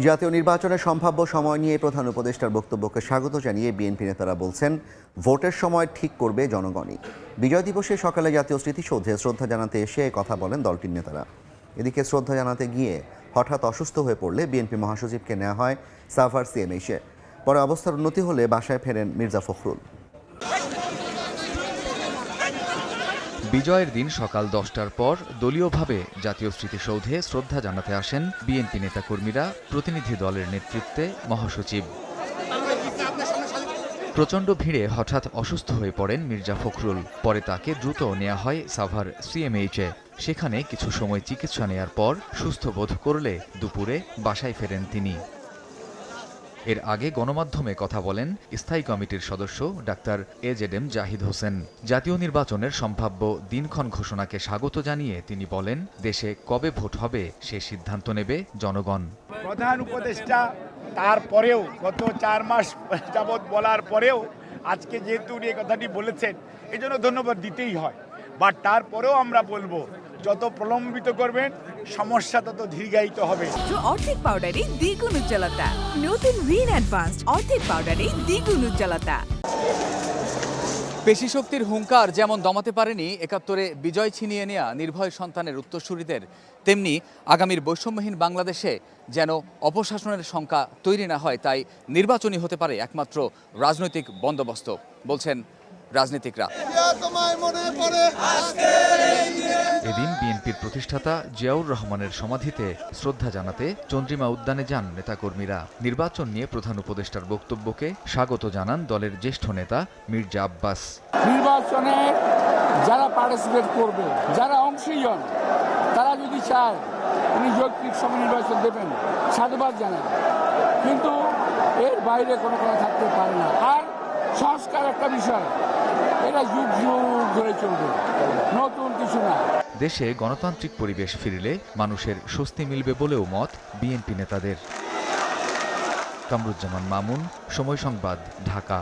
জাতীয় নির্বাচনের সম্ভাব্য সময় নিয়ে প্রধান উপদেষ্টার বক্তব্যকে স্বাগত জানিয়ে বিএনপি নেতারা বলছেন, ভোটের সময় ঠিক করবে জনগণই। বিজয় দিবসে সকালে জাতীয় স্মৃতিসৌধে শ্রদ্ধা জানাতে এসে কথা বলেন দলটির নেতারা। এদিকে শ্রদ্ধা জানাতে গিয়ে হঠাৎ অসুস্থ হয়ে পড়লে বিএনপি মহাসচিবকে নেওয়া হয় সাভার সিএমএইচে। পরে অবস্থার উন্নতি হলে বাসায় ফেরেন মির্জা ফখরুল। বিজয়ের দিন সকাল 10টার পর দলীয়ভাবে জাতীয় স্মৃতিসৌধে শ্রদ্ধা জানাতে আসেন বিএনপি নেতাকর্মীরা, প্রতিনিধি দলের নেতৃত্বে মহাসচিব। প্রচণ্ড ভিড়ে হঠাৎ অসুস্থ হয়ে পড়েন মির্জা ফখরুল। পরে তাকে দ্রুত নেওয়া হয় সাভার সিএমএইচে। সেখানে কিছু সময় চিকিৎসা নেয়ার পর সুস্থ বোধ করলে দুপুরে বাসায় ফেরেন তিনি। এর আগে গণমাধ্যমে কথা বলেন স্থায়ী কমিটির সদস্য ডাক্তার এজেডএম জাহিদ হোসেন। জাতীয় নির্বাচনের সম্ভাব্য দিনক্ষণ ঘোষণাকে স্বাগত জানিয়ে তিনি বলেন, দেশে কবে ভোট হবে সে সিদ্ধান্ত নেবে জনগণ। প্রধান উপদেষ্টা তারপরেও গত 4 মাস যাবৎ বলার পরেও আজকে যেহেতু উনি এই কথাটি বলেছেন, এই জন্য ধন্যবাদ দিতেই হয়। বাট তারপরেও আমরা বলবো, যত প্রলম্বিত করবেন সমস্যা তত দীর্ঘায়িত হবে। অর্ধেক পাউডারে দ্বিগুণ উজ্জ্বলতা। নতুন রিন অ্যাডভান্সড অর্ধেক পাউডারে দ্বিগুণ উজ্জ্বলতা। পেশি শক্তির হুঙ্কার যেমন দমাতে পারেনি ৭১-এ বিজয় ছিনিয়ে নেয়া নির্ভয় সন্তানের উত্তরসূরিদের, তেমনি আগামীর বৈষম্যহীন বাংলাদেশে যেন অপশাসনের শঙ্কা তৈরি না হয়, তাই নির্বাচনই হতে পারে একমাত্র রাজনৈতিক বন্দোবস্ত, বলছেন রাজনীতিকরা। এদিন বিএনপির প্রতিষ্ঠাতা জিয়াউর রহমানের সমাধিতে শ্রদ্ধা জানাতে চন্দ্রিমা উদ্যানে যান নেতাকর্মীরা। নির্বাচন নিয়ে প্রধান উপদেষ্টার বক্তব্যকে স্বাগত জানান দলের জ্যেষ্ঠ নেতা মির্জা আব্বাস। নির্বাচনে যারা পার্টিসিপেট করবে, যারা অংশীজন, তারা যদি চায় উনি যৌক্তিক সময় নির্বাচন দেবেন, সাধুবাদ জানান, কিন্তু এর বাইরে কোনো কথা থাকতে পারে না। আর সংস্কার একটা বিষয়, এটা যুগ যুগ ধরে চলবে, নতুন কিছু না। দেশে গণতান্ত্রিক পরিবেশ ফিরলে মানুষের স্বস্তি মিলবে বলেও মত বিএনপি নেতাদের। কামরুজ্জামান মামুন, সময় সংবাদ, ঢাকা।